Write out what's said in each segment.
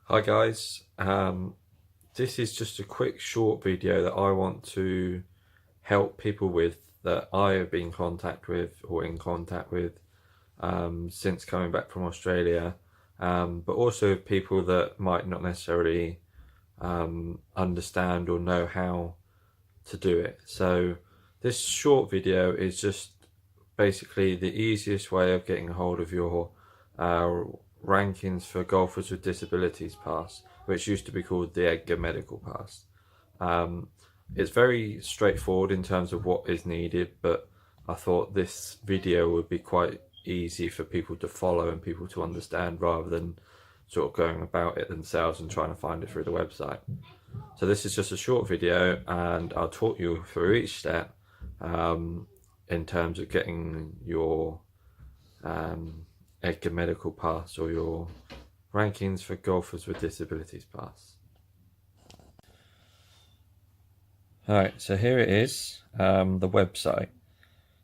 Hi guys, this is just a quick short video that I want to help people with that I have been in contact with since coming back from Australia, but also people that might not necessarily understand or know how to do it. So this short video is just basically the easiest way of getting a hold of your uh, rankings for Golfers with Disabilities Pass, which used to be called the EDGA Medical Pass. Um, it's very straightforward in terms of what is needed, but I thought this video would be quite easy for people to follow and people to understand rather than sort of going about it themselves and trying to find it through the website. So this is just a short video and I'll talk you through each step in terms of getting your EDGA Medical Pass or your rankings for Golfers with Disabilities Pass. Alright, so here it is, the website.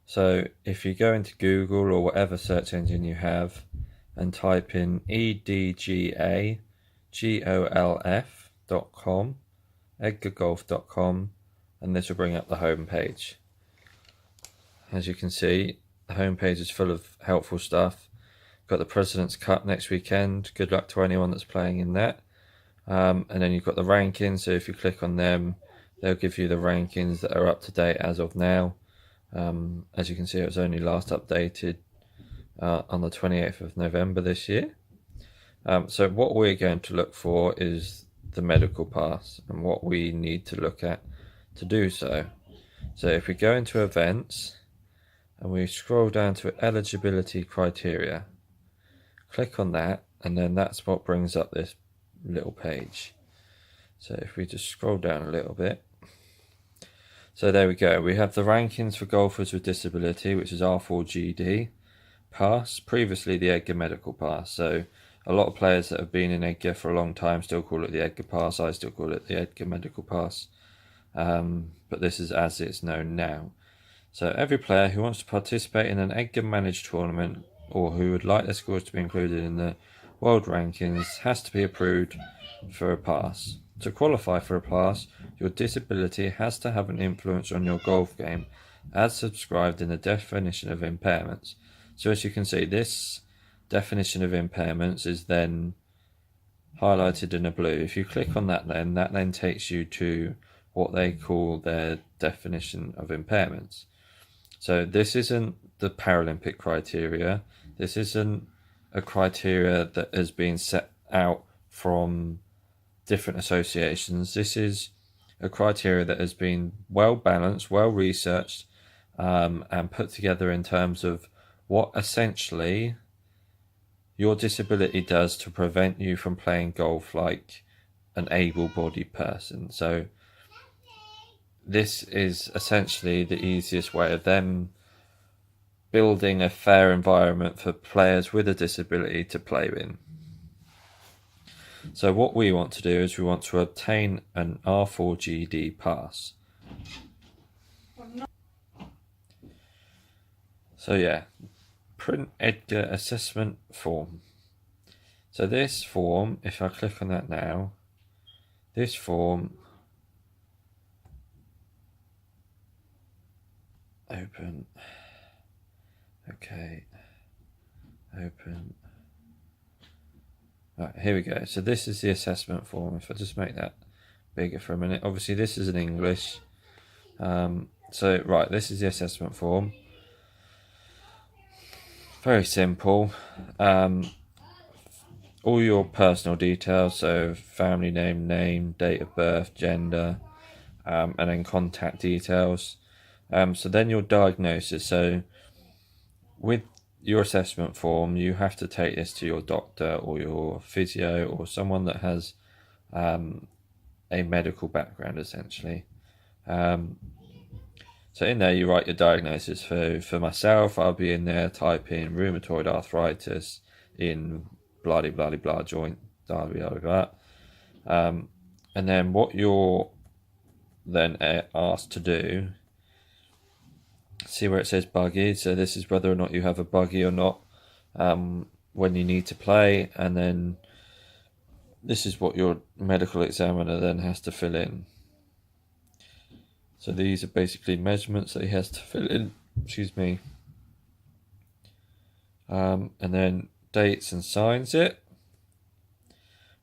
So if you go into Google or whatever search engine you have and type in EDGA edgargolf.com, and this will bring up the home page. As you can see, the home page is full of helpful stuff. Got the President's Cup next weekend. Good luck to anyone that's playing in that. And then you've got the rankings. So if you click on them, they'll give you the rankings that are up to date as of now. As you can see, it was only last updated on the 28th of November this year. So what we're going to look for is the medical pass and what we need to look at to do so. So if we go into events and we scroll down to eligibility criteria, click on that, and then that's what brings up this little page. So if we just scroll down a little bit, so there we go, we have the rankings for golfers with disability, which is R4GD pass, previously the EDGA Medical Pass. So a lot of players that have been in EDGA for a long time still call it the EDGA Pass. I still call it the EDGA Medical Pass, but this is as it's known now. So every player who wants to participate in an EDGA managed tournament or who would like their scores to be included in the world rankings has to be approved for a pass. To qualify for a pass, your disability has to have an influence on your golf game as subscribed in the definition of impairments. So as you can see, this definition of impairments is then highlighted in a blue. If you click on that then takes you to what they call their definition of impairments. So this isn't the Paralympic criteria. This isn't a criteria that has been set out from different associations. This is a criteria that has been well balanced, well researched, and put together in terms of what essentially your disability does to prevent you from playing golf like an able-bodied person. So this is essentially the easiest way of them building a fair environment for players with a disability to play in. So what we want to do is we want to obtain an R4GD pass. So yeah, print EDGA assessment form. So this form, if I click on that now, this form, open, okay, open. Right, here we go. So this is the assessment form. If I just make that bigger for a minute. Obviously this is in English. So right, this is the assessment form. Very simple. All your personal details, so family name, date of birth, gender, and then contact details. So then your diagnosis. So with your assessment form, you have to take this to your doctor or your physio or someone that has a medical background, essentially. So in there you write your diagnosis. For myself, I'll be in there typing rheumatoid arthritis in blah blah blah joint, blah blah blah. And then what you're then asked to do, see where it says buggy. So this is whether or not you have a buggy or not when you need to play, and then this is what your medical examiner then has to fill in. So these are basically measurements that he has to fill in, excuse me, and then dates and signs it,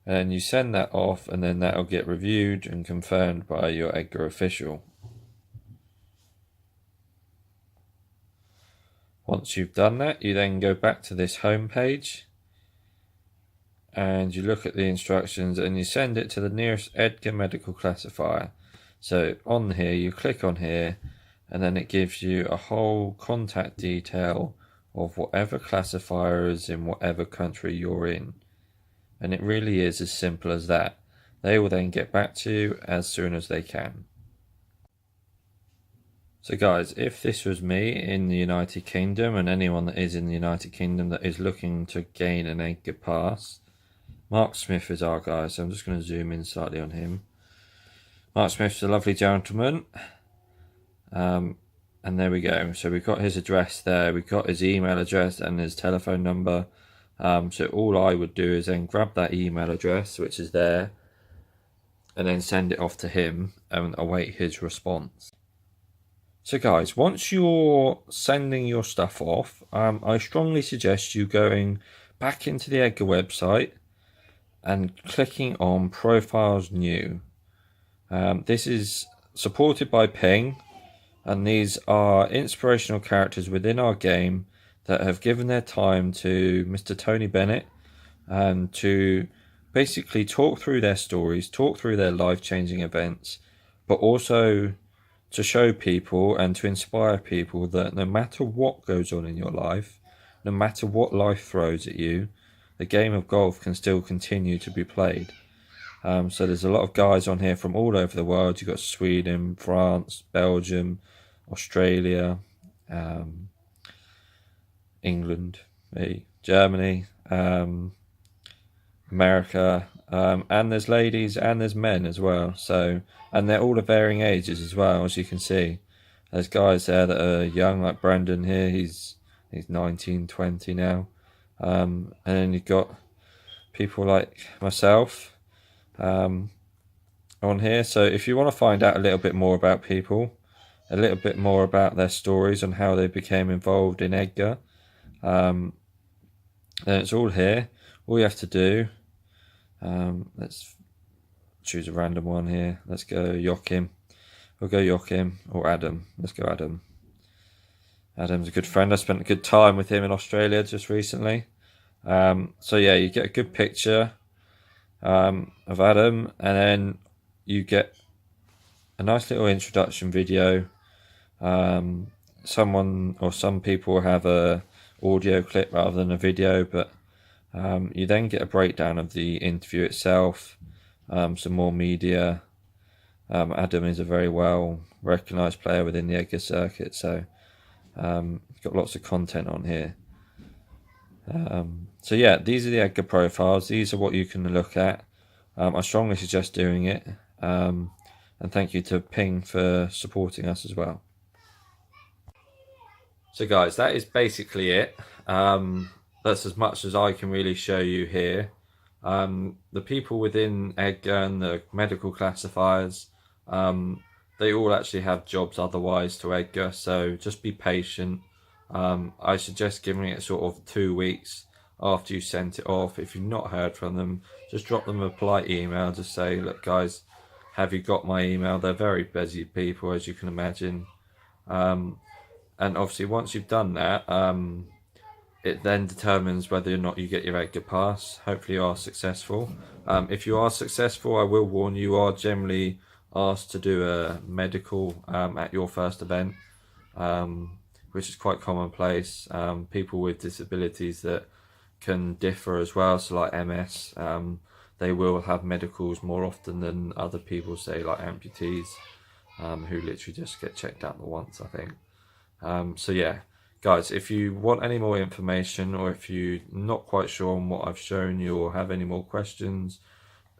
and you send that off, and then that'll get reviewed and confirmed by your EDGA official. Once you've done that, you then go back to this home page and you look at the instructions and you send it to the nearest EDGA medical classifier. So on here, you click on here, and then it gives you a whole contact detail of whatever classifier is in whatever country you're in. And it really is as simple as that. They will then get back to you as soon as they can. So guys, if this was me in the United Kingdom, and anyone that is in the United Kingdom that is looking to gain an EDGA pass, Mark Smith is our guy, so I'm just going to zoom in slightly on him. Mark Smith's a lovely gentleman. And there we go. So we've got his address there, we've got his email address and his telephone number. So all I would do is then grab that email address, which is there, and then send it off to him and await his response. So guys, once you're sending your stuff off, I strongly suggest you going back into the EDGA website and clicking on Profiles New. This is supported by Ping, and these are inspirational characters within our game that have given their time to Mr. Tony Bennett and to basically talk through their stories, talk through their life-changing events, but also to show people and to inspire people that no matter what goes on in your life, no matter what life throws at you, the game of golf can still continue to be played. So there's a lot of guys on here from all over the world. You've got Sweden, France, Belgium, Australia, England, Germany, America, and there's ladies and there's men as well. So, and they're all of varying ages as well, as you can see. There's guys there that are young, like Brandon here. He's 19, 20 now. And then you've got people like myself on here. So if you want to find out a little bit more about people, a little bit more about their stories and how they became involved in EDGA, then it's all here. All you have to do, let's choose a random one here. Let's go Joachim. We'll go Joachim or Adam. Let's go Adam. Adam's a good friend. I spent a good time with him in Australia just recently. So yeah, you get a good picture of Adam, and then you get a nice little introduction video. Someone or some people have a audio clip rather than a video, but you then get a breakdown of the interview itself, some more media. Adam is a very well recognised player within the EDGA circuit, so got lots of content on here. So yeah, these are the EDGA profiles. These are what you can look at. I strongly suggest doing it, and thank you to Ping for supporting us as well. So guys, that is basically it. That's as much as I can really show you here. The people within EDGA and the medical classifiers, they all actually have jobs otherwise to EDGA, so just be patient. I suggest giving it sort of 2 weeks after you sent it off. If you've not heard from them, just drop them a polite email. Just say, look guys, have you got my email? They're very busy people, as you can imagine. And obviously once you've done that, it then determines whether or not you get your EDGA pass. Hopefully you are successful. If you are successful, I will warn you, are generally asked to do a medical at your first event, which is quite commonplace. People with disabilities that can differ as well, so like MS, they will have medicals more often than other people, say like amputees, who literally just get checked out the once, I think. So yeah, guys, if you want any more information, or if you're not quite sure on what I've shown you, or have any more questions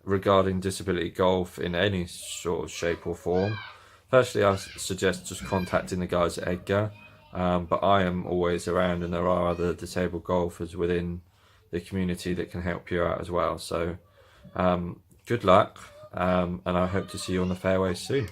regarding disability golf in any sort of shape or form, firstly I suggest just contacting the guys at EDGA, but I am always around, and there are other disabled golfers within the community that can help you out as well. So Good luck, and I hope to see you on the fairways soon.